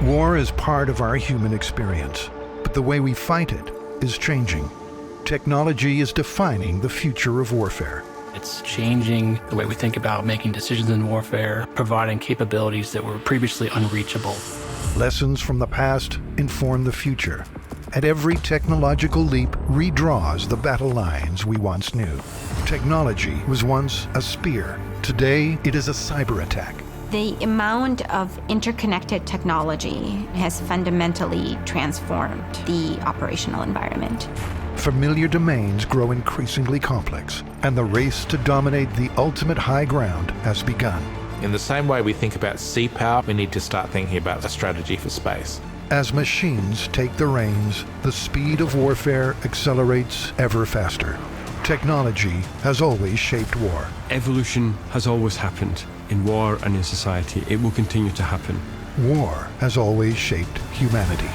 War is part of our human experience, but the way we fight it is changing. Technology is defining the future of warfare. It's changing the way we think about making decisions in warfare, providing capabilities that were previously unreachable. Lessons from the past inform the future, and every technological leap redraws the battle lines we once knew. Technology was once a spear. Today, it is a cyber attack. The amount of interconnected technology has fundamentally transformed the operational environment. Familiar domains grow increasingly complex, and the race to dominate the ultimate high ground has begun. In the same way we think about sea power, we need to start thinking about a strategy for space. As machines take the reins, the speed of warfare accelerates ever faster. Technology has always shaped war. Evolution has always happened in war and in society. It will continue to happen. War has always shaped humanity.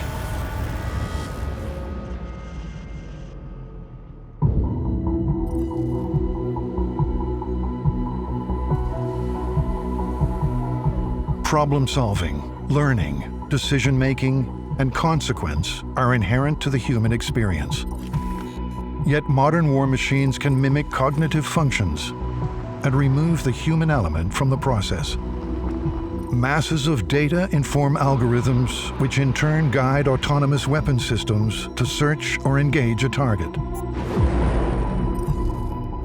Problem solving, learning, decision-making, and consequence are inherent to the human experience. Yet modern war machines can mimic cognitive functions and remove the human element from the process. Masses of data inform algorithms, which in turn guide autonomous weapon systems to search or engage a target.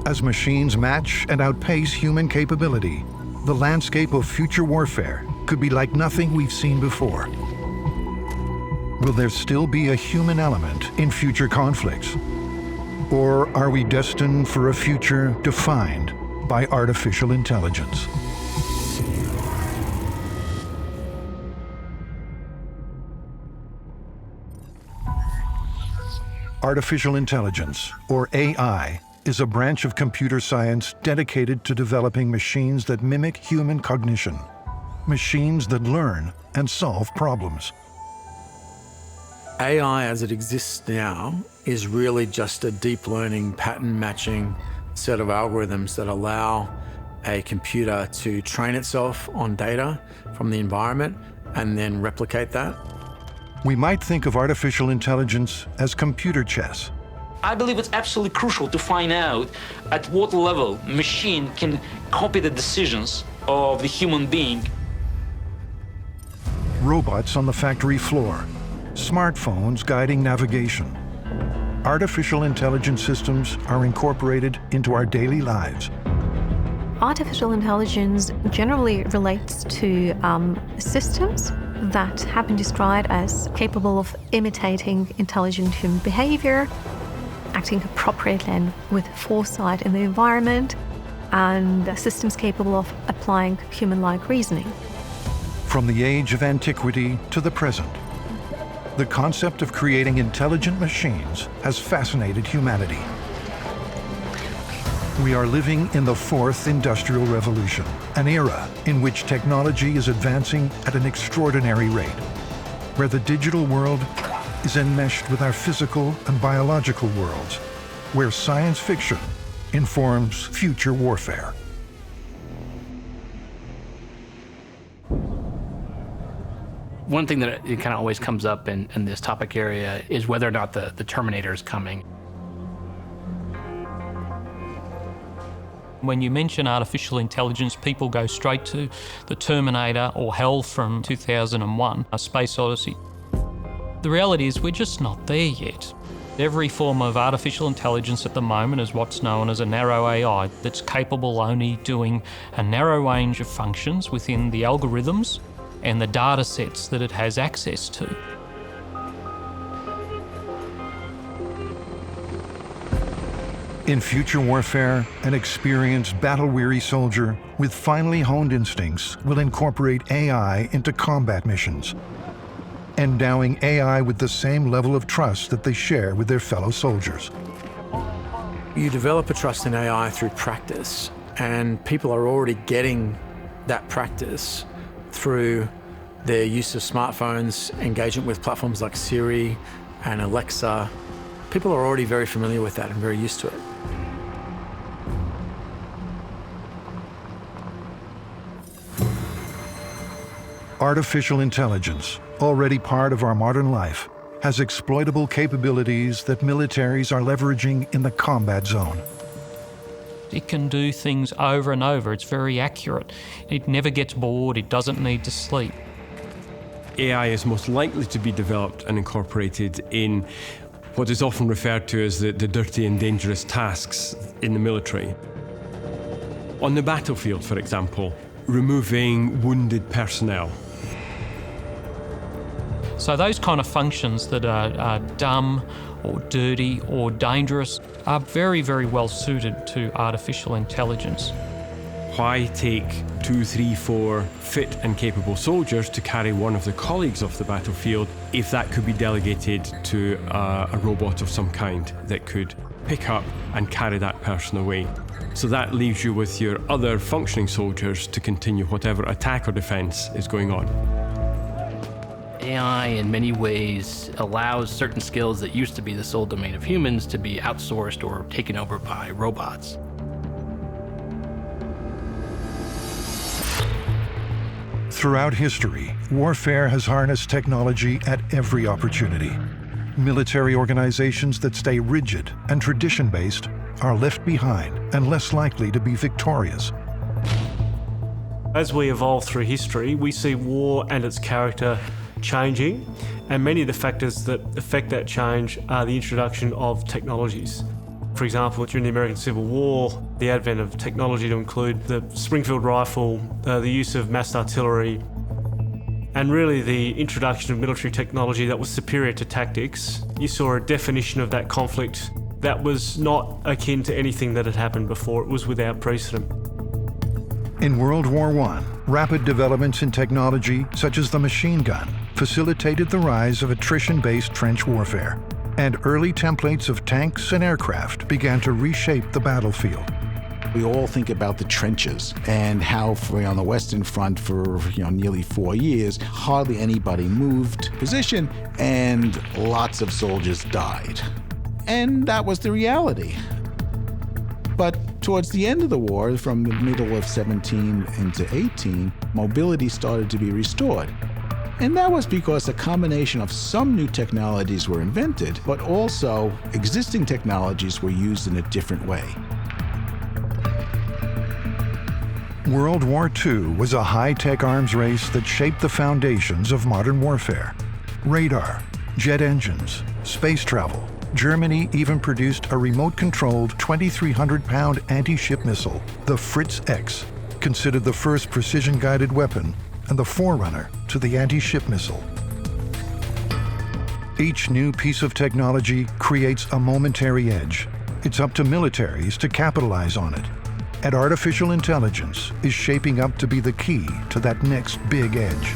As machines match and outpace human capability, the landscape of future warfare could be like nothing we've seen before. Will there still be a human element in future conflicts? Or are we destined for a future defined by artificial intelligence? Artificial intelligence, or AI, is a branch of computer science dedicated to developing machines that mimic human cognition, machines that learn and solve problems. AI as it exists now is really just a deep learning, pattern matching set of algorithms that allow a computer to train itself on data from the environment and then replicate that. We might think of artificial intelligence as computer chess. I believe it's absolutely crucial to find out at what level machine can copy the decisions of the human being. Robots on the factory floor, smartphones guiding navigation. Artificial intelligence systems are incorporated into our daily lives. Artificial intelligence generally relates to systems that have been described as capable of imitating intelligent human behavior, acting appropriately and with foresight in the environment, and systems capable of applying human-like reasoning. From the age of antiquity to the present, the concept of creating intelligent machines has fascinated humanity. We are living in the fourth industrial revolution, an era in which technology is advancing at an extraordinary rate, where the digital world is enmeshed with our physical and biological worlds, where science fiction informs future warfare. One thing that it kind of always comes up in this topic area is whether or not the Terminator is coming. When you mention artificial intelligence, people go straight to the Terminator or HAL from 2001, A Space Odyssey. The reality is we're just not there yet. Every form of artificial intelligence at the moment is what's known as a narrow AI that's capable only doing a narrow range of functions within the algorithms and the data sets that it has access to. In future warfare, an experienced battle-weary soldier with finely honed instincts will incorporate AI into combat missions, endowing AI with the same level of trust that they share with their fellow soldiers. You develop a trust in AI through practice, and people are already getting that practice through their use of smartphones, engagement with platforms like Siri and Alexa. People are already very familiar with that and very used to it. Artificial intelligence, already part of our modern life, has exploitable capabilities that militaries are leveraging in the combat zone. It can do things over and over. It's very accurate. It never gets bored. It doesn't need to sleep. AI is most likely to be developed and incorporated in what is often referred to as the dirty and dangerous tasks in the military. On the battlefield, for example, removing wounded personnel. So those kind of functions that are dumb or dirty or dangerous are very, very well suited to artificial intelligence. Why take 2, 3, 4 fit and capable soldiers to carry one of the colleagues off the battlefield if that could be delegated to a robot of some kind that could pick up and carry that person away? So that leaves you with your other functioning soldiers to continue whatever attack or defense is going on. AI in many ways allows certain skills that used to be the sole domain of humans to be outsourced or taken over by robots. Throughout history, warfare has harnessed technology at every opportunity. Military organizations that stay rigid and tradition-based are left behind and less likely to be victorious. As we evolve through history, we see war and its character changing, and many of the factors that affect that change are the introduction of technologies. For example, during the American Civil War, the advent of technology to include the Springfield rifle, the use of massed artillery, and really the introduction of military technology that was superior to tactics. You saw a definition of that conflict that was not akin to anything that had happened before. It was without precedent. In World War I, rapid developments in technology, such as the machine gun, facilitated the rise of attrition-based trench warfare, and early templates of tanks and aircraft began to reshape the battlefield. We all think about the trenches and how on the Western Front for nearly 4 years, hardly anybody moved position and lots of soldiers died. And that was the reality. But towards the end of the war, from the middle of 17 into 18, mobility started to be restored. And that was because a combination of some new technologies were invented, but also existing technologies were used in a different way. World War II was a high-tech arms race that shaped the foundations of modern warfare. Radar, jet engines, space travel. Germany even produced a remote-controlled 2,300-pound anti-ship missile, the Fritz X, considered the first precision-guided weapon and the forerunner to the anti-ship missile. Each new piece of technology creates a momentary edge. It's up to militaries to capitalize on it. And artificial intelligence is shaping up to be the key to that next big edge.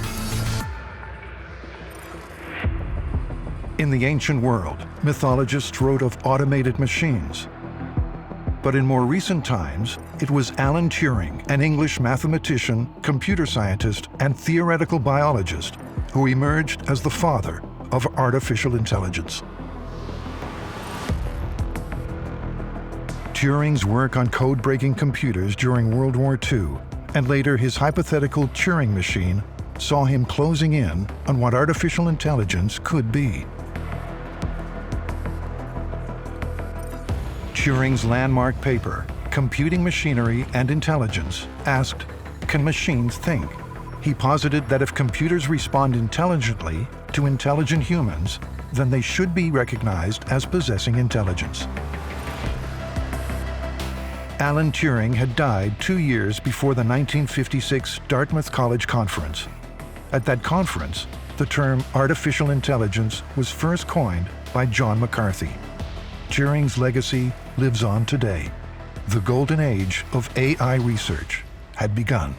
In the ancient world, mythologists wrote of automated machines. But in more recent times, it was Alan Turing, an English mathematician, computer scientist, and theoretical biologist, who emerged as the father of artificial intelligence. Turing's work on code-breaking computers during World War II, and later his hypothetical Turing machine, saw him closing in on what artificial intelligence could be. Turing's landmark paper, Computing Machinery and Intelligence, asked, "Can machines think?" He posited that if computers respond intelligently to intelligent humans, then they should be recognized as possessing intelligence. Alan Turing had died 2 years before the 1956 Dartmouth College Conference. At that conference, the term artificial intelligence was first coined by John McCarthy. Turing's legacy lives on today. The golden age of AI research had begun.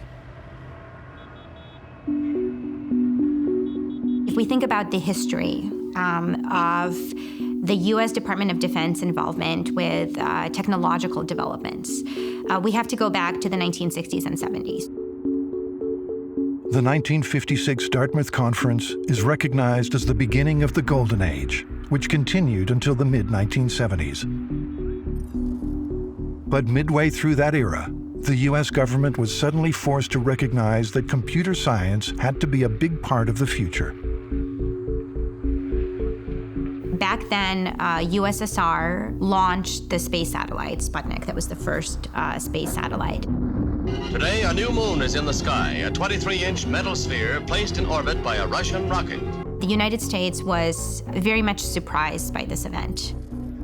If we think about the history of the U.S. Department of Defense involvement with technological developments, we have to go back to the 1960s and 70s. The 1956 Dartmouth Conference is recognized as the beginning of the Golden Age, which continued until the mid-1970s. But midway through that era, the US government was suddenly forced to recognize that computer science had to be a big part of the future. Back then, USSR launched the space satellite, Sputnik. That was the first space satellite. Today, a new moon is in the sky, a 23-inch metal sphere placed in orbit by a Russian rocket. The United States was very much surprised by this event.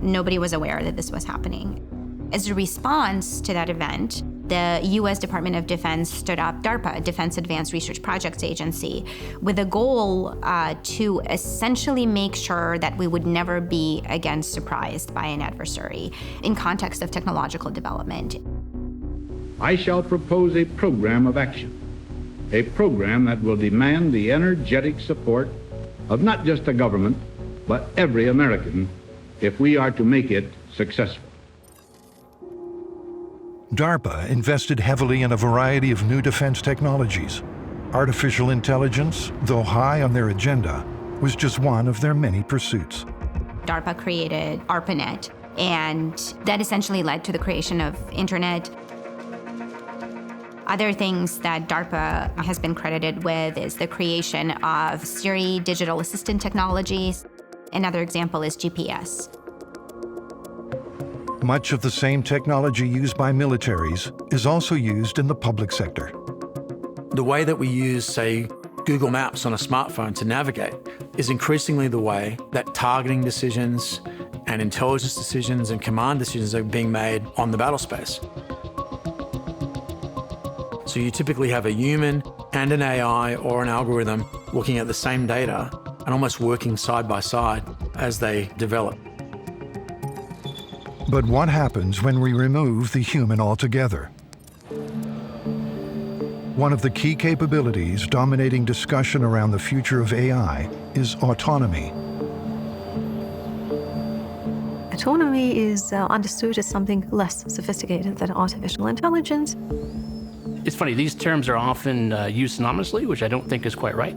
Nobody was aware that this was happening. As a response to that event, the U.S. Department of Defense stood up DARPA, Defense Advanced Research Projects Agency, with a goal to essentially make sure that we would never be again surprised by an adversary in context of technological development. I shall propose a program of action, a program that will demand the energetic support of not just a government, but every American, if we are to make it successful. DARPA invested heavily in a variety of new defense technologies. Artificial intelligence, though high on their agenda, was just one of their many pursuits. DARPA created ARPANET, and that essentially led to the creation of Internet. Other things that DARPA has been credited with is the creation of Siri digital assistant technologies. Another example is GPS. Much of the same technology used by militaries is also used in the public sector. The way that we use, say, Google Maps on a smartphone to navigate is increasingly the way that targeting decisions and intelligence decisions and command decisions are being made on the battle space. So you typically have a human and an AI or an algorithm looking at the same data and almost working side by side as they develop. But what happens when we remove the human altogether? One of the key capabilities dominating discussion around the future of AI is autonomy. Autonomy is understood as something less sophisticated than artificial intelligence. It's funny, these terms are often used synonymously, which I don't think is quite right.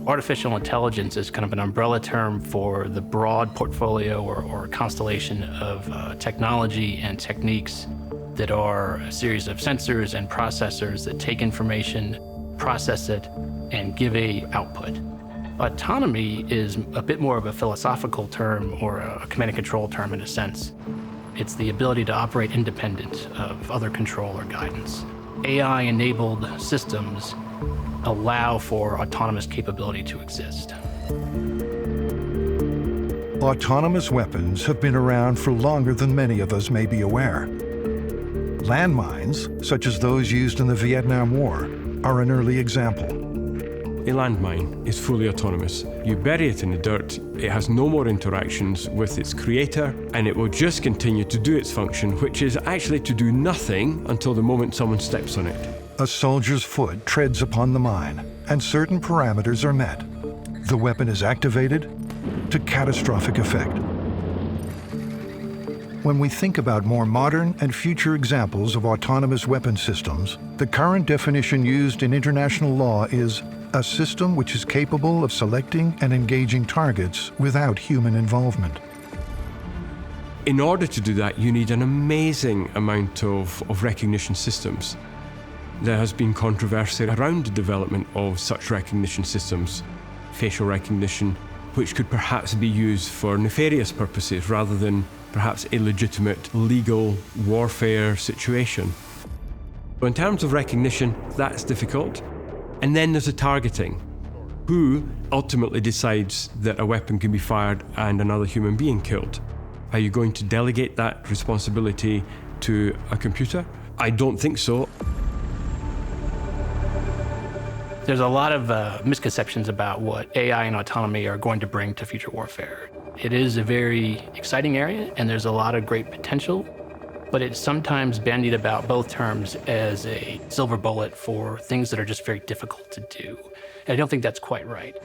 Artificial intelligence is kind of an umbrella term for the broad portfolio or constellation of technology and techniques that are a series of sensors and processors that take information, process it, and give a output. Autonomy is a bit more of a philosophical term or a command and control term in a sense. It's the ability to operate independent of other control or guidance. AI-enabled systems allow for autonomous capability to exist. Autonomous weapons have been around for longer than many of us may be aware. Landmines, such as those used in the Vietnam War, are an early example. A landmine is fully autonomous. You bury it in the dirt, it has no more interactions with its creator, and it will just continue to do its function, which is actually to do nothing until the moment someone steps on it. A soldier's foot treads upon the mine, and certain parameters are met. The weapon is activated to catastrophic effect. When we think about more modern and future examples of autonomous weapon systems, the current definition used in international law is a system which is capable of selecting and engaging targets without human involvement. In order to do that, you need an amazing amount of recognition systems. There has been controversy around the development of such recognition systems, facial recognition, which could perhaps be used for nefarious purposes rather than perhaps a legitimate legal warfare situation. So in terms of recognition, that's difficult. And then there's the targeting. Who ultimately decides that a weapon can be fired and another human being killed? Are you going to delegate that responsibility to a computer? I don't think so. There's a lot of misconceptions about what AI and autonomy are going to bring to future warfare. It is a very exciting area, and there's a lot of great potential, but it's sometimes bandied about both terms as a silver bullet for things that are just very difficult to do. And I don't think that's quite right.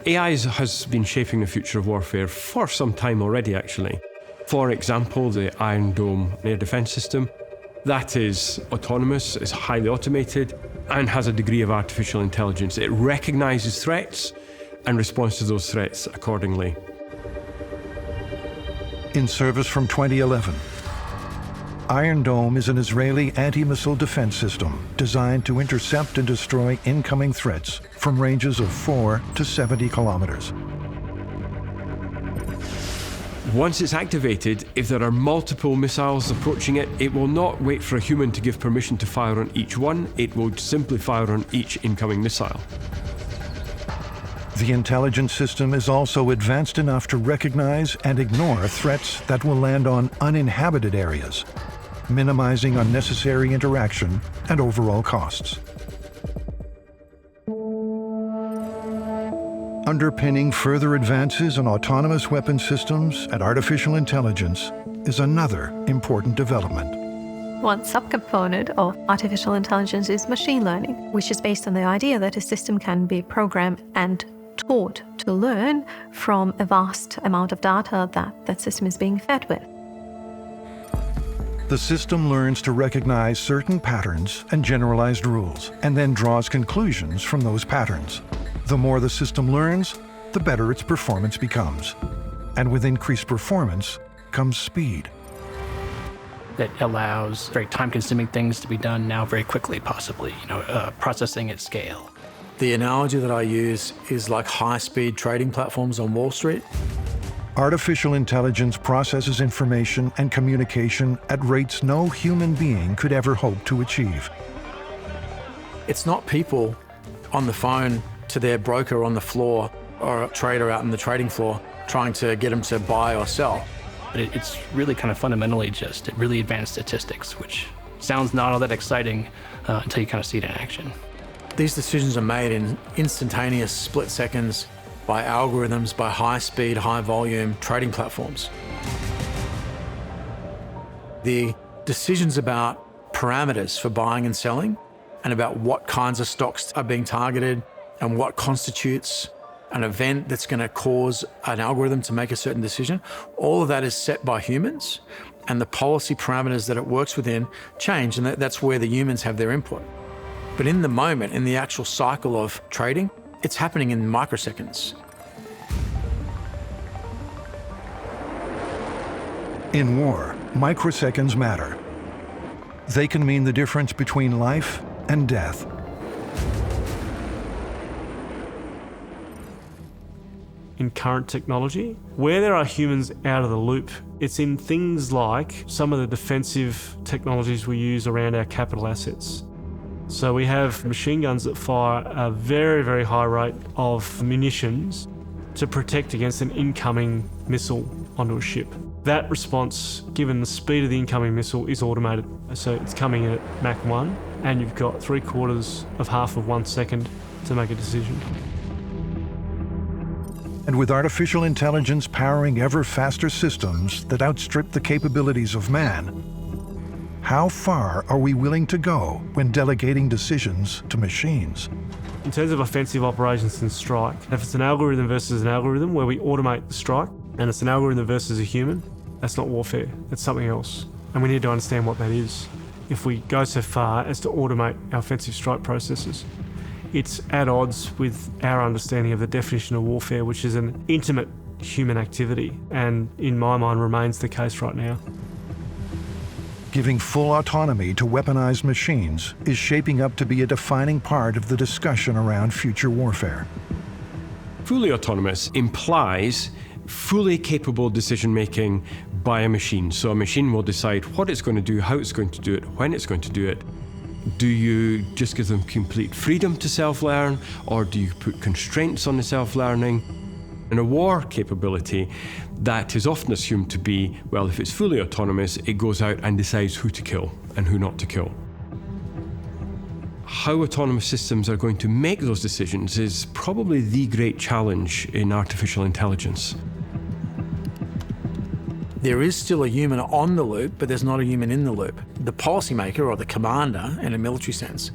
AI has been shaping the future of warfare for some time already, actually. For example, the Iron Dome air defense system. That is autonomous, is highly automated, and has a degree of artificial intelligence. It recognizes threats and responds to those threats accordingly. In service from 2011, Iron Dome is an Israeli anti-missile defense system designed to intercept and destroy incoming threats from ranges of 4 to 70 kilometers. Once it's activated, if there are multiple missiles approaching it, it will not wait for a human to give permission to fire on each one. It will simply fire on each incoming missile. The intelligence system is also advanced enough to recognize and ignore threats that will land on uninhabited areas, minimizing unnecessary interaction and overall costs. Underpinning further advances in autonomous weapon systems and artificial intelligence is another important development. One subcomponent of artificial intelligence is machine learning, which is based on the idea that a system can be programmed and taught to learn from a vast amount of data that system is being fed with. The system learns to recognize certain patterns and generalized rules, and then draws conclusions from those patterns. The more the system learns, the better its performance becomes. And with increased performance comes speed. That allows very time-consuming things to be done now very quickly, possibly, processing at scale. The analogy that I use is like high-speed trading platforms on Wall Street. Artificial intelligence processes information and communication at rates no human being could ever hope to achieve. It's not people on the phone to their broker on the floor or a trader out on the trading floor trying to get them to buy or sell. But it's really kind of fundamentally just really advanced statistics, which sounds not all that exciting until you kind of see it in action. These decisions are made in instantaneous split seconds by algorithms, by high-speed, high-volume trading platforms. The decisions about parameters for buying and selling and about what kinds of stocks are being targeted and what constitutes an event that's going to cause an algorithm to make a certain decision, all of that is set by humans, and the policy parameters that it works within change, and that's where the humans have their input. But in the moment, in the actual cycle of trading, it's happening in microseconds. In war, microseconds matter. They can mean the difference between life and death. In current technology, where there are humans out of the loop, it's in things like some of the defensive technologies we use around our capital assets. So we have machine guns that fire a very, very high rate of munitions to protect against an incoming missile onto a ship. That response, given the speed of the incoming missile, is automated. So it's coming in at Mach 1, and you've got 3/4 of half of 1 second to make a decision. And with artificial intelligence powering ever faster systems that outstrip the capabilities of man, how far are we willing to go when delegating decisions to machines? In terms of offensive operations and strike, if it's an algorithm versus an algorithm where we automate the strike, and it's an algorithm versus a human, that's not warfare, that's something else. And we need to understand what that is. If we go so far as to automate our offensive strike processes, it's at odds with our understanding of the definition of warfare, which is an intimate human activity, and in my mind remains the case right now. Giving full autonomy to weaponized machines is shaping up to be a defining part of the discussion around future warfare. Fully autonomous implies fully capable decision-making by a machine. So a machine will decide what it's going to do, how it's going to do it, when it's going to do it. Do you just give them complete freedom to self-learn, or do you put constraints on the self-learning? In a war capability, that is often assumed to be, well, if it's fully autonomous, it goes out and decides who to kill and who not to kill. How autonomous systems are going to make those decisions is probably the great challenge in artificial intelligence. There is still a human on the loop, but there's not a human in the loop. The policymaker, or the commander, in a military sense,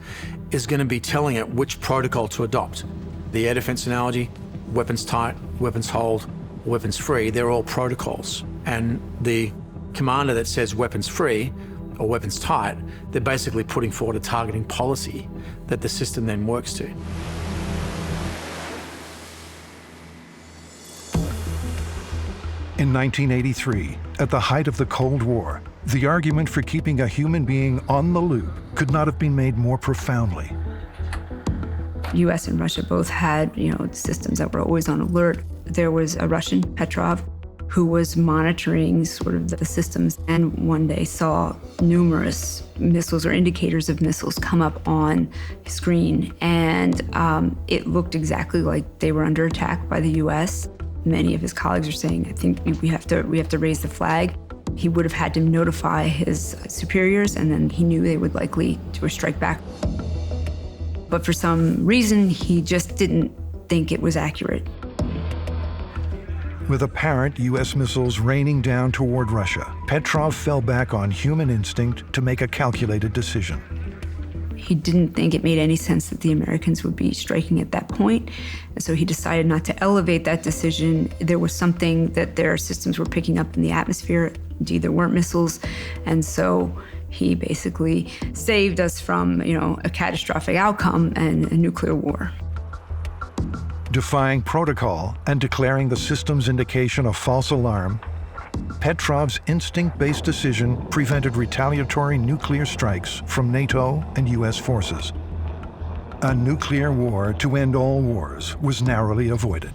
is going to be telling it which protocol to adopt. The air defense analogy, weapons tight, weapons hold, weapons free, they're all protocols. And the commander that says weapons free or weapons tight, they're basically putting forward a targeting policy that the system then works to. In 1983, at the height of the Cold War, The argument for keeping a human being on the loop could not have been made more profoundly. US and Russia both had, systems that were always on alert. There was a Russian, Petrov, who was monitoring sort of the systems and one day saw numerous missiles or indicators of missiles come up on his screen. And it looked exactly like they were under attack by the US. Many of his colleagues are saying, I think we have to raise the flag. He would have had to notify his superiors, and then he knew they would likely do a strike back. But for some reason, he just didn't think it was accurate. With apparent US missiles raining down toward Russia, Petrov fell back on human instinct to make a calculated decision. He didn't think it made any sense that the Americans would be striking at that point, and so he decided not to elevate that decision. There was something that their systems were picking up in the atmosphere. Indeed, there weren't missiles, and so he basically saved us from, a catastrophic outcome and a nuclear war. Defying protocol and declaring the system's indication a false alarm, Petrov's instinct-based decision prevented retaliatory nuclear strikes from NATO and US forces. A nuclear war to end all wars was narrowly avoided.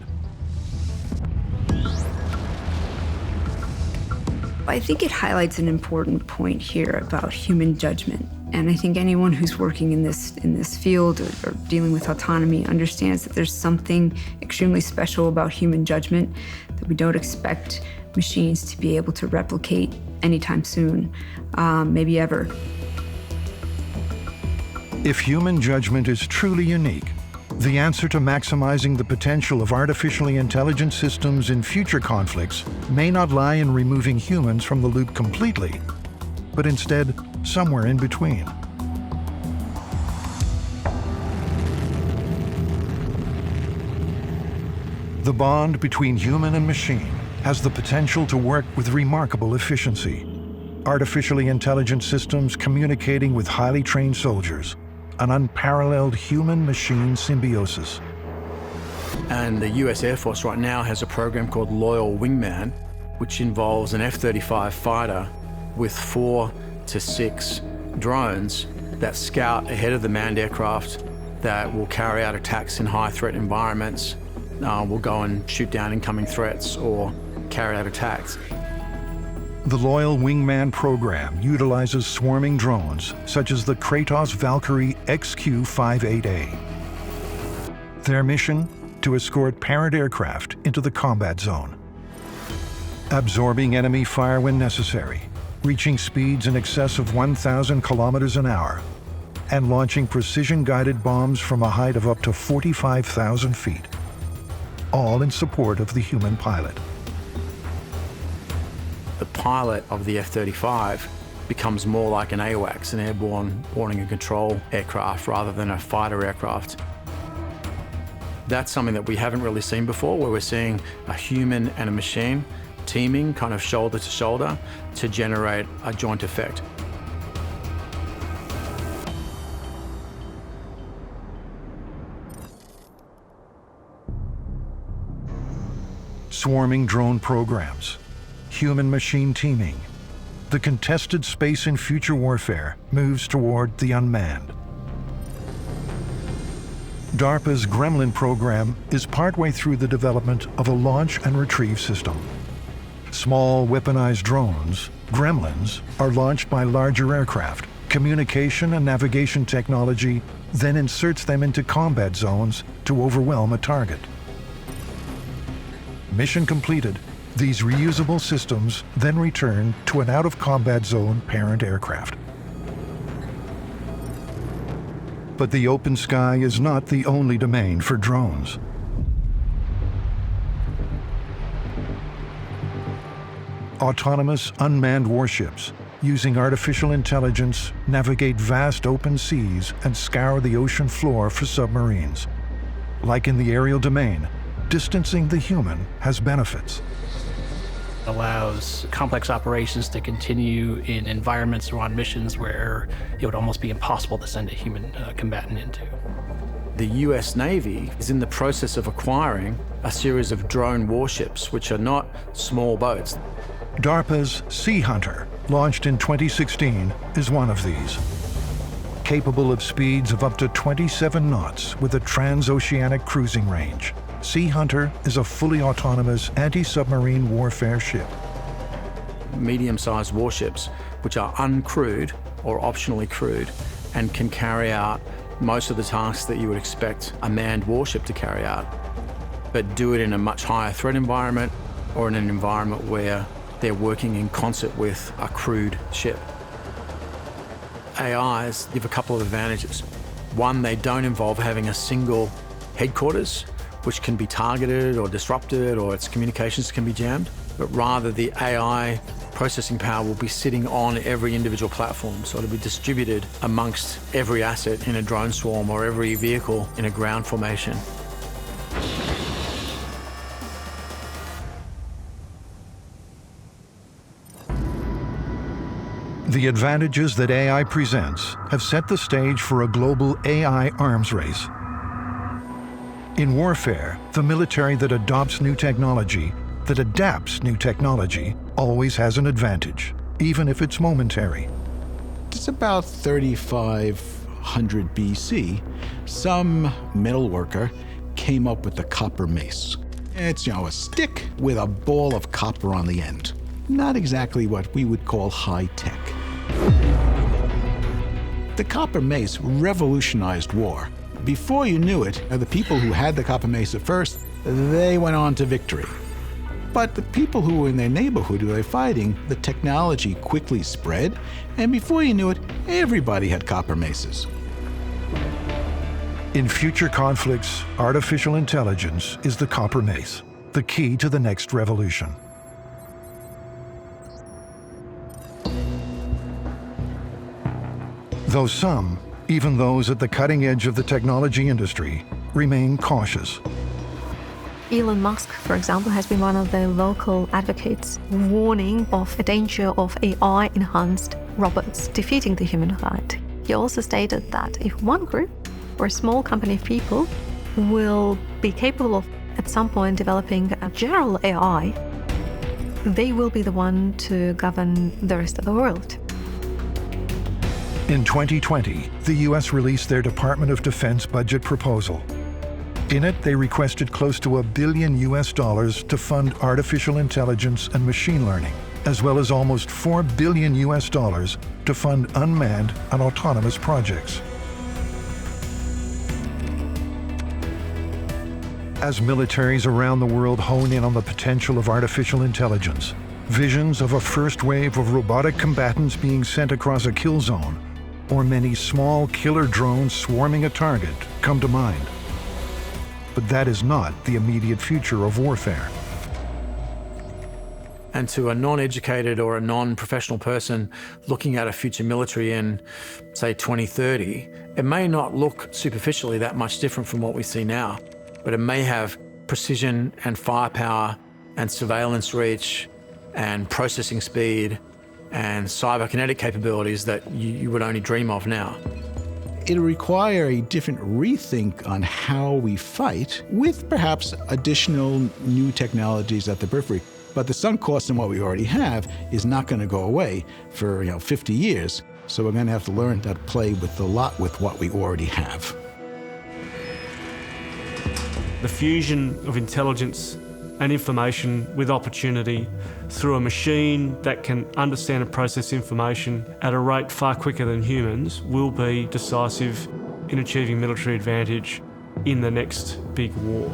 I think it highlights an important point here about human judgment. And I think anyone who's working in this field or dealing with autonomy understands that there's something extremely special about human judgment that we don't expect machines to be able to replicate anytime soon, maybe ever. If human judgment is truly unique, the answer to maximizing the potential of artificially intelligent systems in future conflicts may not lie in removing humans from the loop completely, but instead somewhere in between. The bond between human and machine has the potential to work with remarkable efficiency. Artificially intelligent systems communicating with highly trained soldiers, an unparalleled human-machine symbiosis. And the US Air Force right now has a program called Loyal Wingman, which involves an F-35 fighter with 4 to 6 drones that scout ahead of the manned aircraft that will carry out attacks in high-threat environments, will go and shoot down incoming threats or carry out attacks. The Loyal Wingman program utilizes swarming drones, such as the Kratos Valkyrie XQ-58A. Their mission? To escort parent aircraft into the combat zone. Absorbing enemy fire when necessary, reaching speeds in excess of 1,000 kilometers an hour, and launching precision-guided bombs from a height of up to 45,000 feet, all in support of the human pilot. The pilot of the F-35 becomes more like an AWACS, an airborne warning and control aircraft, rather than a fighter aircraft. That's something that we haven't really seen before, where we're seeing a human and a machine teaming kind of shoulder to shoulder to generate a joint effect. Swarming drone programs, human-machine teaming. The contested space in future warfare moves toward the unmanned. DARPA's Gremlin program is partway through the development of a launch and retrieve system. Small weaponized drones, Gremlins, are launched by larger aircraft. Communication and navigation technology then inserts them into combat zones to overwhelm a target. Mission completed. These reusable systems then return to an out-of-combat zone parent aircraft. But the open sky is not the only domain for drones. Autonomous unmanned warships, using artificial intelligence, navigate vast open seas and scour the ocean floor for submarines. Like in the aerial domain, distancing the human has benefits. Allows complex operations to continue in environments or on missions where it would almost be impossible to send a human combatant into. The US Navy is in the process of acquiring a series of drone warships, which are not small boats. DARPA's Sea Hunter launched in 2016, is one of these. Capable of speeds of up to 27 knots with a transoceanic cruising range, Sea Hunter is a fully autonomous anti-submarine warfare ship. Medium-sized warships, which are uncrewed or optionally crewed, and can carry out most of the tasks that you would expect a manned warship to carry out, but do it in a much higher threat environment or in an environment where they're working in concert with a crewed ship. AIs give a couple of advantages. One, they don't involve having a single headquarters, which can be targeted or disrupted, or its communications can be jammed, but rather the AI processing power will be sitting on every individual platform, so it'll be distributed amongst every asset in a drone swarm or every vehicle in a ground formation. The advantages that AI presents have set the stage for a global AI arms race. In warfare, the military that adopts new technology, that adapts new technology, always has an advantage, even if it's momentary. It's about 3500 BC. Some metal worker came up with the copper mace. It's, a stick with a ball of copper on the end. Not exactly what we would call high tech. The copper mace revolutionized war. Before you knew it, the people who had the copper mace at first, they went on to victory. But the people who were in their neighborhood who they were fighting, the technology quickly spread, and before you knew it, everybody had copper maces. In future conflicts, artificial intelligence is the copper mace, the key to the next revolution. Though some, even those at the cutting edge of the technology industry, remain cautious. Elon Musk, for example, has been one of the vocal advocates warning of a danger of AI-enhanced robots defeating the humankind. He also stated that if one group or a small company of people will be capable of at some point developing a general AI, they will be the one to govern the rest of the world. In 2020, the US released their Department of Defense budget proposal. In it, they requested close to $1 billion to fund artificial intelligence and machine learning, as well as almost $4 billion to fund unmanned and autonomous projects. As militaries around the world hone in on the potential of artificial intelligence, visions of a first wave of robotic combatants being sent across a kill zone, or many small killer drones swarming a target, come to mind. But that is not the immediate future of warfare. And to a non-educated or a non-professional person looking at a future military in, say, 2030, it may not look superficially that much different from what we see now, but it may have precision and firepower and surveillance reach and processing speed and cyberkinetic capabilities that you would only dream of now. It'll require a different rethink on how we fight, with perhaps additional new technologies at the periphery. But the sunk cost in what we already have is not going to go away for 50 years. So we're going to have to learn to play with with what we already have. The fusion of intelligence and information with opportunity through a machine that can understand and process information at a rate far quicker than humans will be decisive in achieving military advantage in the next big war.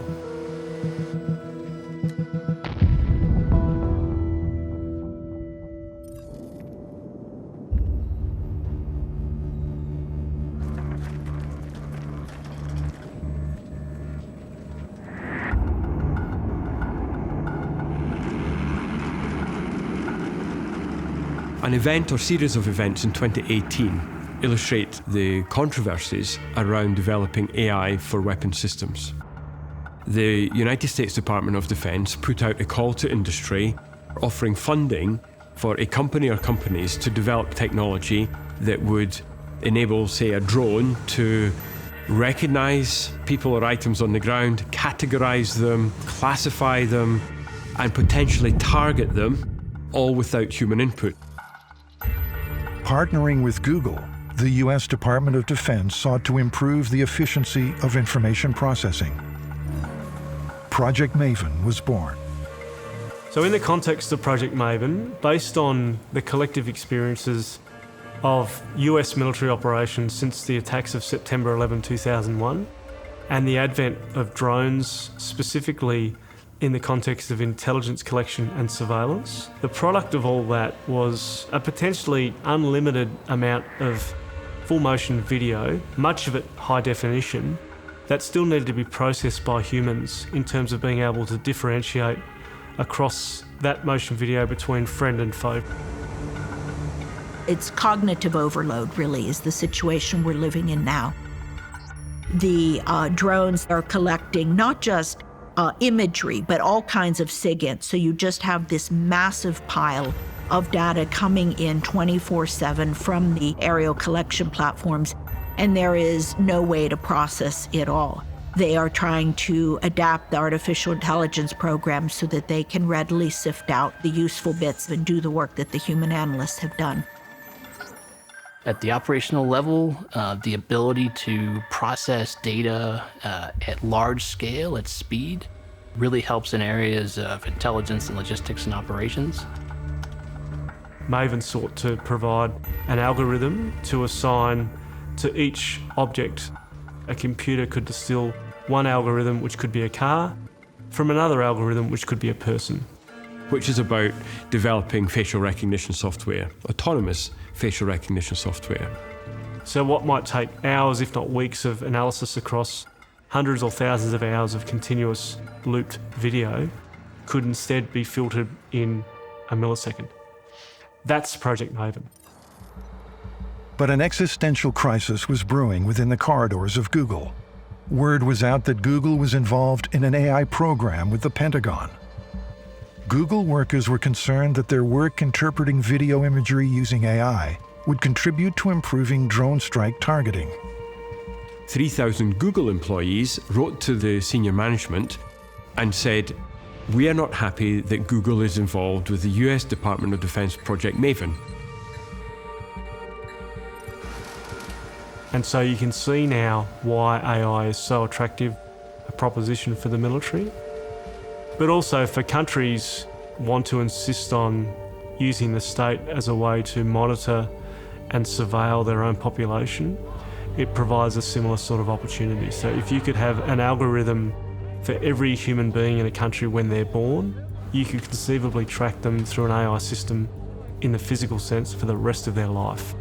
An event or series of events in 2018 illustrate the controversies around developing AI for weapon systems. The United States Department of Defense put out a call to industry offering funding for a company or companies to develop technology that would enable, say, a drone to recognize people or items on the ground, categorize them, classify them, and potentially target them, all without human input. Partnering with Google, the U.S. Department of Defense sought to improve the efficiency of information processing. Project Maven was born. So in the context of Project Maven, based on the collective experiences of US military operations since the attacks of September 11, 2001, and the advent of drones, specifically in the context of intelligence collection and surveillance, the product of all that was a potentially unlimited amount of full motion video, much of it high definition, that still needed to be processed by humans in terms of being able to differentiate across that motion video between friend and foe. It's cognitive overload, really, is the situation we're living in now. The drones are collecting not just imagery, but all kinds of SIGINT. So you just have this massive pile of data coming in 24/7 from the aerial collection platforms, and there is no way to process it all. They are trying to adapt the artificial intelligence program so that they can readily sift out the useful bits and do the work that the human analysts have done. At the operational level, the ability to process data at large scale, at speed, really helps in areas of intelligence and logistics and operations. Maven sought to provide an algorithm to assign to each object. A computer could distill one algorithm, which could be a car, from another algorithm, which could be a person. Which is about developing facial recognition software, autonomous facial recognition software. So what might take hours, if not weeks, of analysis across hundreds or thousands of hours of continuous looped video could instead be filtered in a millisecond. That's Project Maven. But an existential crisis was brewing within the corridors of Google. Word was out that Google was involved in an AI program with the Pentagon. Google workers were concerned that their work interpreting video imagery using AI would contribute to improving drone strike targeting. 3,000 Google employees wrote to the senior management and said, "We are not happy that Google is involved with the US Department of Defense Project Maven." And so you can see now why AI is so attractive a proposition for the military, but also for countries want to insist on using the state as a way to monitor and surveil their own population. It provides a similar sort of opportunity. So if you could have an algorithm for every human being in a country when they're born, you could conceivably track them through an AI system in the physical sense for the rest of their life.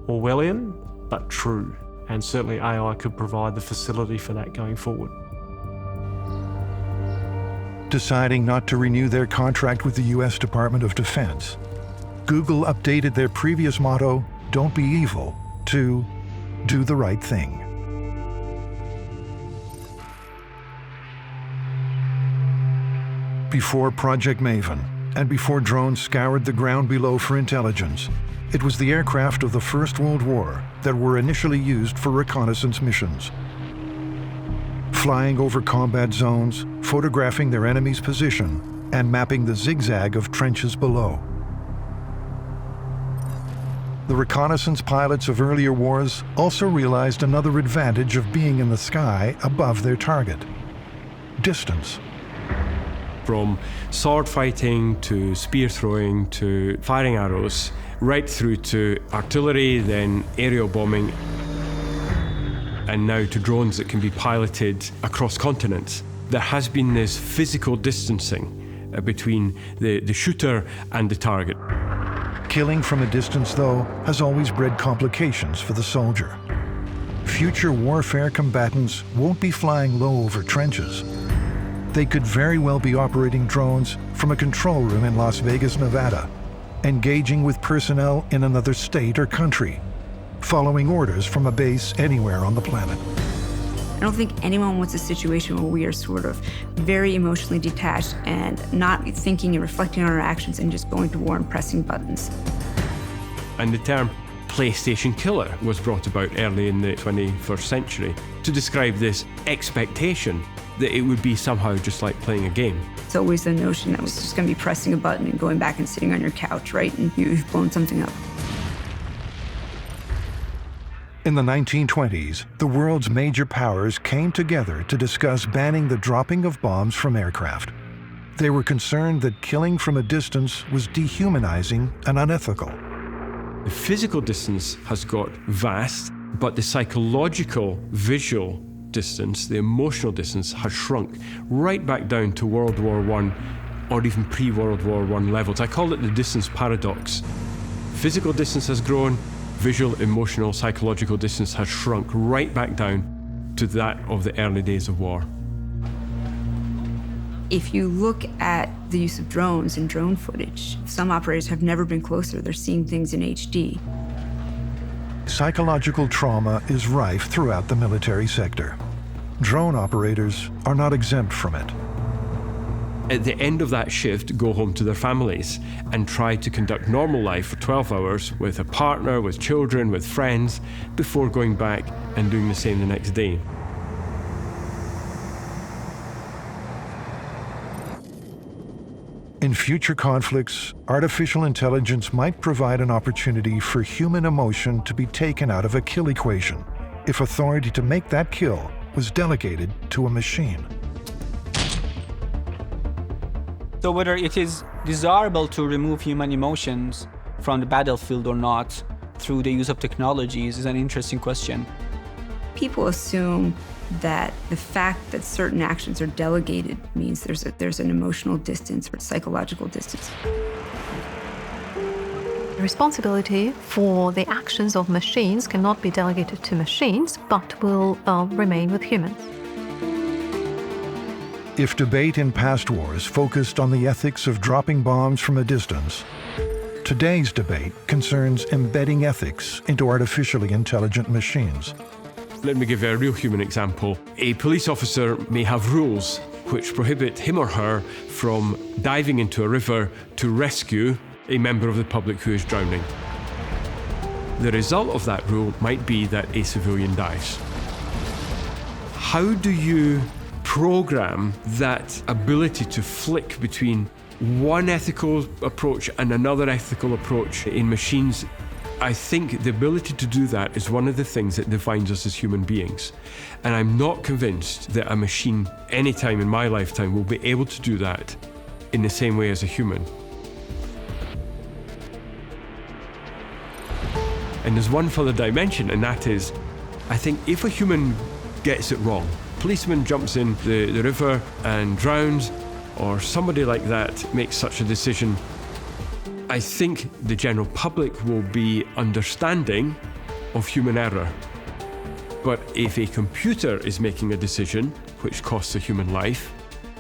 Orwellian, but true. And certainly AI could provide the facility for that going forward. Deciding not to renew their contract with the U.S. Department of Defense, Google updated their previous motto, "Don't be evil," to "Do the right thing." Before Project Maven, and before drones scoured the ground below for intelligence, it was the aircraft of the First World War that were initially used for reconnaissance missions. Flying over combat zones, photographing their enemy's position, and mapping the zigzag of trenches below. The reconnaissance pilots of earlier wars also realized another advantage of being in the sky above their target: distance. From sword fighting to spear throwing to firing arrows, right through to artillery, then aerial bombing, and now to drones that can be piloted across continents. There has been this physical distancing between the shooter and the target. Killing from a distance, though, has always bred complications for the soldier. Future warfare combatants won't be flying low over trenches. They could very well be operating drones from a control room in Las Vegas, Nevada, engaging with personnel in another state or country, following orders from a base anywhere on the planet. I don't think anyone wants a situation where we are sort of very emotionally detached and not thinking and reflecting on our actions and just going to war and pressing buttons. And the term PlayStation killer was brought about early in the 21st century to describe this expectation that it would be somehow just like playing a game. It's always the notion that it's just going to be pressing a button and going back and sitting on your couch, right? And you've blown something up. In the 1920s, the world's major powers came together to discuss banning the dropping of bombs from aircraft. They were concerned that killing from a distance was dehumanizing and unethical. The physical distance has got vast, but the psychological, visual distance, the emotional distance, has shrunk right back down to World War I or even pre-World War I levels. I call it the distance paradox. Physical distance has grown, visual, emotional, psychological distance has shrunk right back down to that of the early days of war. If you look at the use of drones and drone footage, some operators have never been closer. They're seeing things in HD. Psychological trauma is rife throughout the military sector. Drone operators are not exempt from it. At the end of that shift, go home to their families and try to conduct normal life for 12 hours with a partner, with children, with friends, before going back and doing the same the next day. In future conflicts, artificial intelligence might provide an opportunity for human emotion to be taken out of a kill equation if authority to make that kill was delegated to a machine. So whether it is desirable to remove human emotions from the battlefield or not through the use of technologies is an interesting question. People assume that the fact that certain actions are delegated means there's an emotional distance or psychological distance. The responsibility for the actions of machines cannot be delegated to machines, but will remain with humans. If debate in past wars focused on the ethics of dropping bombs from a distance, today's debate concerns embedding ethics into artificially intelligent machines. Let me give you a real human example. A police officer may have rules which prohibit him or her from diving into a river to rescue a member of the public who is drowning. The result of that rule might be that a civilian dies. How do you program that ability to flick between one ethical approach and another ethical approach in machines? I think the ability to do that is one of the things that defines us as human beings. And I'm not convinced that a machine, any time in my lifetime, will be able to do that in the same way as a human. And there's one further dimension, and that is, I think if a human gets it wrong, policeman jumps in the river and drowns, or somebody like that makes such a decision, I think the general public will be understanding of human error. But if a computer is making a decision which costs a human life,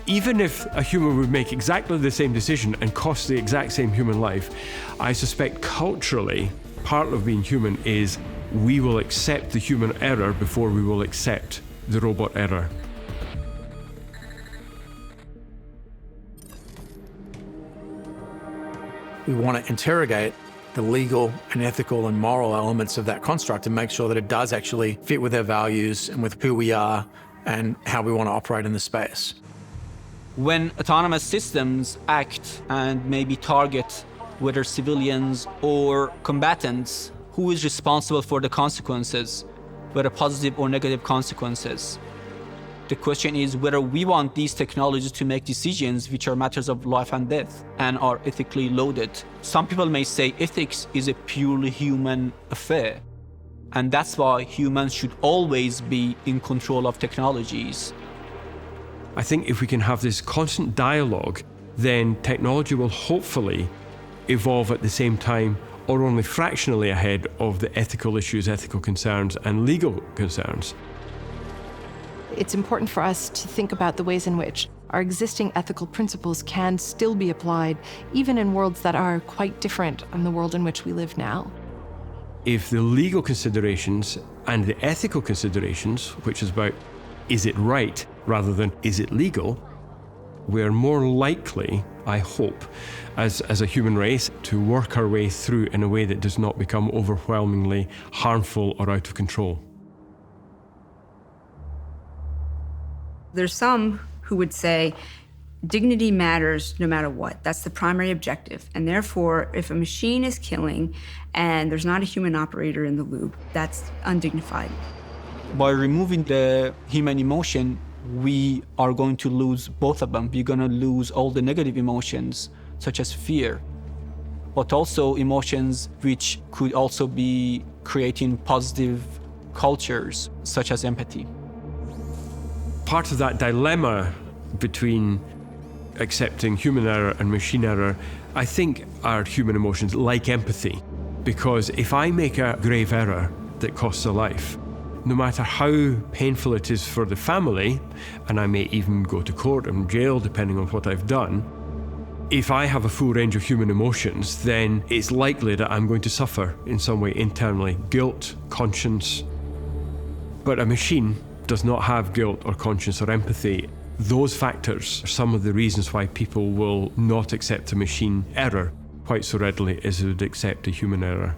even if a human would make exactly the same decision and cost the exact same human life, I suspect culturally, part of being human is we will accept the human error before we will accept the robot error. We want to interrogate the legal and ethical and moral elements of that construct and make sure that it does actually fit with our values and with who we are and how we want to operate in the space. When autonomous systems act and maybe target whether civilians or combatants, who is responsible for the consequences, whether positive or negative consequences? The question is whether we want these technologies to make decisions which are matters of life and death and are ethically loaded. Some people may say ethics is a purely human affair, and that's why humans should always be in control of technologies. I think if we can have this constant dialogue, then technology will hopefully evolve at the same time or only fractionally ahead of the ethical issues, ethical concerns, and legal concerns. It's important for us to think about the ways in which our existing ethical principles can still be applied, even in worlds that are quite different from the world in which we live now. If the legal considerations and the ethical considerations, which is about is it right rather than is it legal, we're more likely, I hope, as a human race, to work our way through in a way that does not become overwhelmingly harmful or out of control. There's some who would say Dignity matters no matter what. That's the primary objective. And therefore, if a machine is killing and there's not a human operator in the loop, that's undignified. By removing the human emotion, we are going to lose both of them. We're going to lose all the negative emotions, such as fear, but also emotions which could also be creating positive cultures, such as empathy. Part of that dilemma between accepting human error and machine error, I think, are human emotions like empathy. Because if I make a grave error that costs a life, no matter how painful it is for the family, and I may even go to court and jail depending on what I've done, if I have a full range of human emotions, then it's likely that I'm going to suffer in some way internally, guilt, conscience. But a machine does not have guilt or conscience or empathy. Those factors are some of the reasons why people will not accept a machine error quite so readily as they would accept a human error.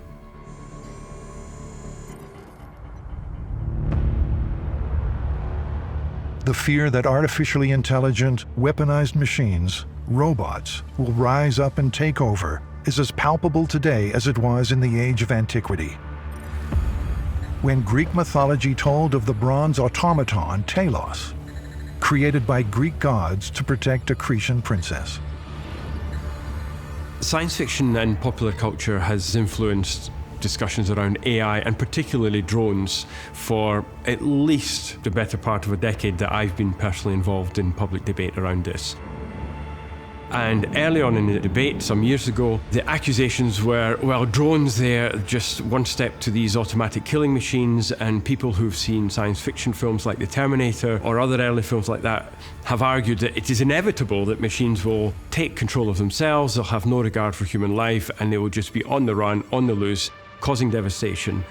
The fear that artificially intelligent, weaponized machines, robots, will rise up and take over is as palpable today as it was in the age of antiquity. When Greek mythology told of the bronze automaton Telos, created by Greek gods to protect a Cretan princess. Science fiction and popular culture has influenced discussions around AI and particularly drones for at least the better part of a decade that I've been personally involved in public debate around this. And early on in the debate, some years ago, the accusations were, well, drones, they're just one step to these automatic killing machines, and people who've seen science fiction films like The Terminator or other early films like that have argued that it is inevitable that machines will take control of themselves, they'll have no regard for human life, and they will just be on the run, on the loose, causing devastation.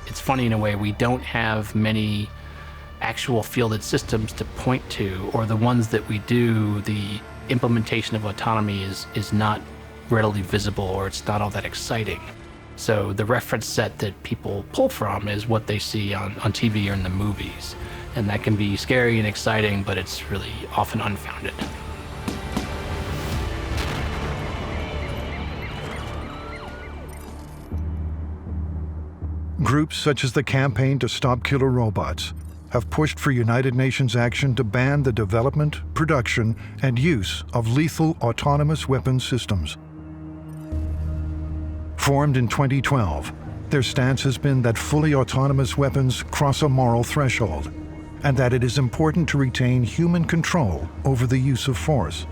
It's funny in a way, we don't have many actual fielded systems to point to, or the ones that we do, the implementation of autonomy is not readily visible, or it's not all that exciting. So the reference set that people pull from is what they see on TV or in the movies. And that can be scary and exciting, but it's really often unfounded. Groups such as the Campaign to Stop Killer Robots have pushed for United Nations action to ban the development, production, and use of lethal autonomous weapons systems. Formed in 2012, their stance has been that fully autonomous weapons cross a moral threshold, and that it is important to retain human control over the use of force.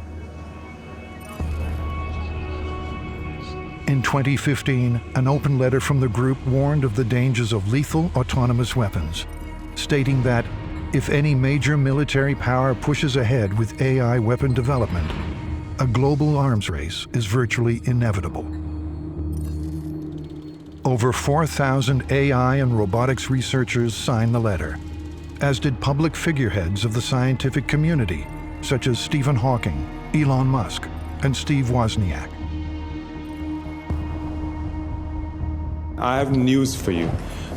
In 2015, an open letter from the group warned of the dangers of lethal autonomous weapons, stating that if any major military power pushes ahead with AI weapon development, a global arms race is virtually inevitable. Over 4,000 AI and robotics researchers signed the letter, as did public figureheads of the scientific community, such as Stephen Hawking, Elon Musk, and Steve Wozniak. I have news for you.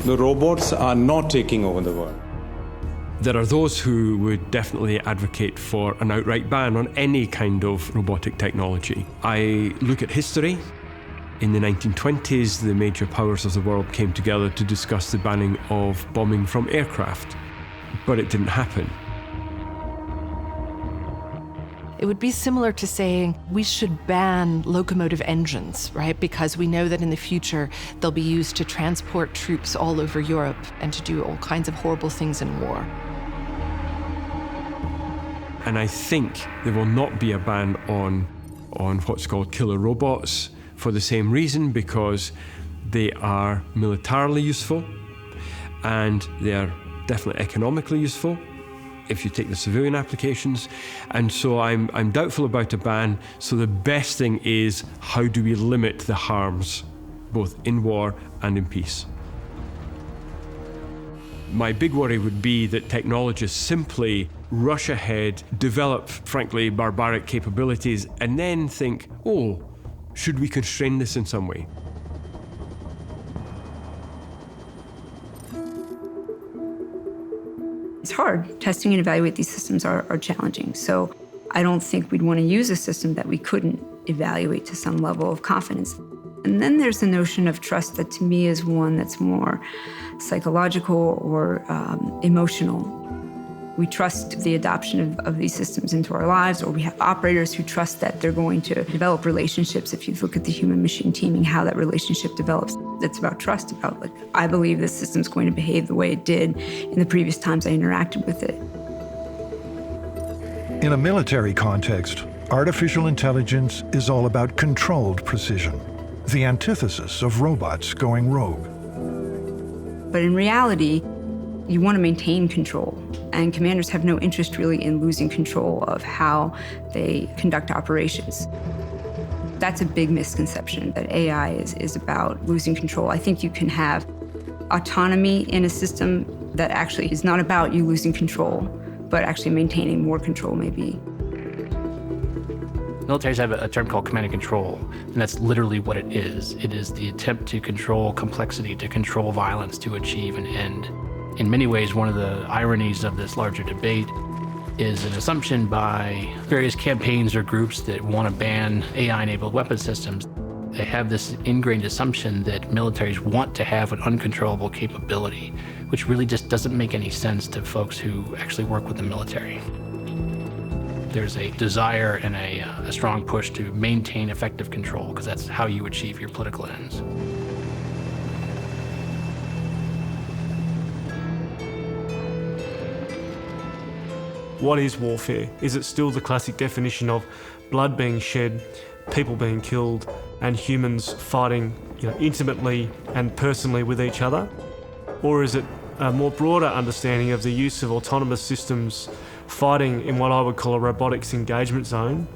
The robots are not taking over the world. There are those who would definitely advocate for an outright ban on any kind of robotic technology. I look at history. In the 1920s, the major powers of the world came together to discuss the banning of bombing from aircraft, but it didn't happen. It would be similar to saying we should ban locomotive engines, right? Because we know that in the future they'll be used to transport troops all over Europe and to do all kinds of horrible things in war. And I think there will not be a ban on what's called killer robots for the same reason, because they are militarily useful and they are definitely economically useful if you take the civilian applications. And so I'm doubtful about a ban. So the best thing is, how do we limit the harms, both in war and in peace? My big worry would be that technologists simply rush ahead, develop, frankly, barbaric capabilities, and then think, oh, should we constrain this in some way? It's hard. Testing and evaluate these systems are challenging. So I don't think we'd want to use a system that we couldn't evaluate to some level of confidence. And then there's the notion of trust that to me is one that's more psychological or emotional. We trust the adoption of these systems into our lives, or we have operators who trust that they're going to develop relationships. If you look at the human-machine teaming, how that relationship develops, it's about trust, about like, I believe this system's going to behave the way it did in the previous times I interacted with it. In a military context, artificial intelligence is all about controlled precision, the antithesis of robots going rogue. But in reality, you want to maintain control, and commanders have no interest really in losing control of how they conduct operations. That's a big misconception, that AI is about losing control. I think you can have autonomy in a system that actually is not about you losing control, but actually maintaining more control maybe. Militaries have a term called command and control, and that's literally what it is. It is the attempt to control complexity, to control violence, to achieve an end. In many ways, one of the ironies of this larger debate is an assumption by various campaigns or groups that want to ban AI-enabled weapon systems. They have this ingrained assumption that militaries want to have an uncontrollable capability, which really just doesn't make any sense to folks who actually work with the military. There's a desire and a strong push to maintain effective control, because that's how you achieve your political ends. What is warfare? Is it still the classic definition of blood being shed, people being killed, and humans fighting, intimately and personally with each other? Or is it a more broader understanding of the use of autonomous systems fighting in what I would call a robotics engagement zone?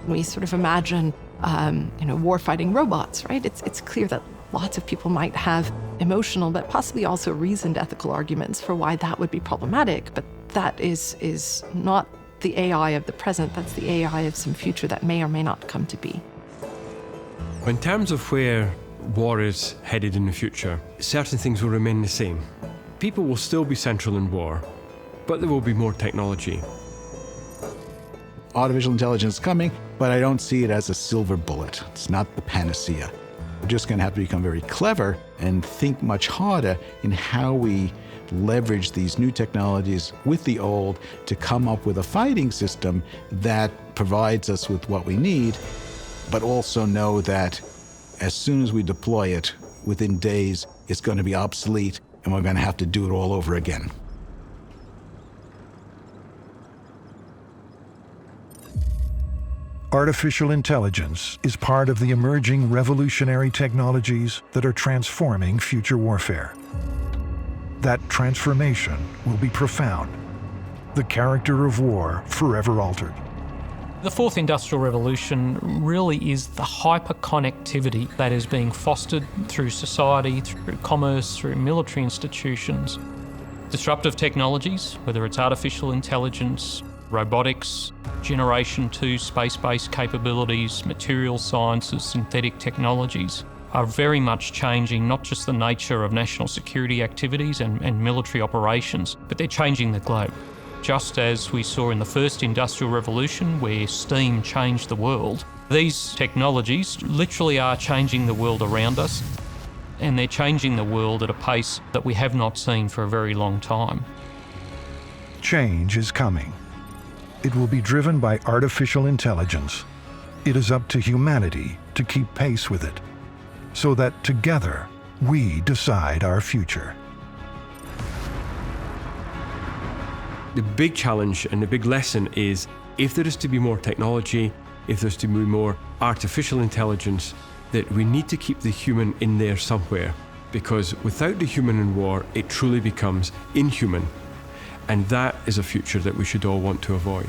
We sort of imagine, war-fighting robots, right? It's clear that lots of people might have emotional, but possibly also reasoned ethical arguments for why that would be problematic. But that is not the AI of the present. That's the AI of some future that may or may not come to be. In terms of where war is headed in the future, certain things will remain the same. People will still be central in war, but there will be more technology. Artificial intelligence is coming, but I don't see it as a silver bullet. It's not the panacea. We're just going to have to become very clever and think much harder in how we leverage these new technologies with the old to come up with a fighting system that provides us with what we need, but also know that as soon as we deploy it, within days, it's going to be obsolete and we're going to have to do it all over again. Artificial intelligence is part of the emerging revolutionary technologies that are transforming future warfare. That transformation will be profound. The character of war forever altered. The fourth industrial revolution really is the hyper-connectivity that is being fostered through society, through commerce, through military institutions. Disruptive technologies, whether it's artificial intelligence, robotics, Generation 2 space-based capabilities, material sciences, synthetic technologies, are very much changing not just the nature of national security activities and military operations, but they're changing the globe. Just as we saw in the first industrial revolution where steam changed the world, these technologies literally are changing the world around us, and they're changing the world at a pace that we have not seen for a very long time. Change is coming. It will be driven by artificial intelligence. It is up to humanity to keep pace with it, so that together we decide our future. The big challenge and the big lesson is, if there is to be more technology, if there's to be more artificial intelligence, that we need to keep the human in there somewhere, because without the human in war, it truly becomes inhuman. And that is a future that we should all want to avoid.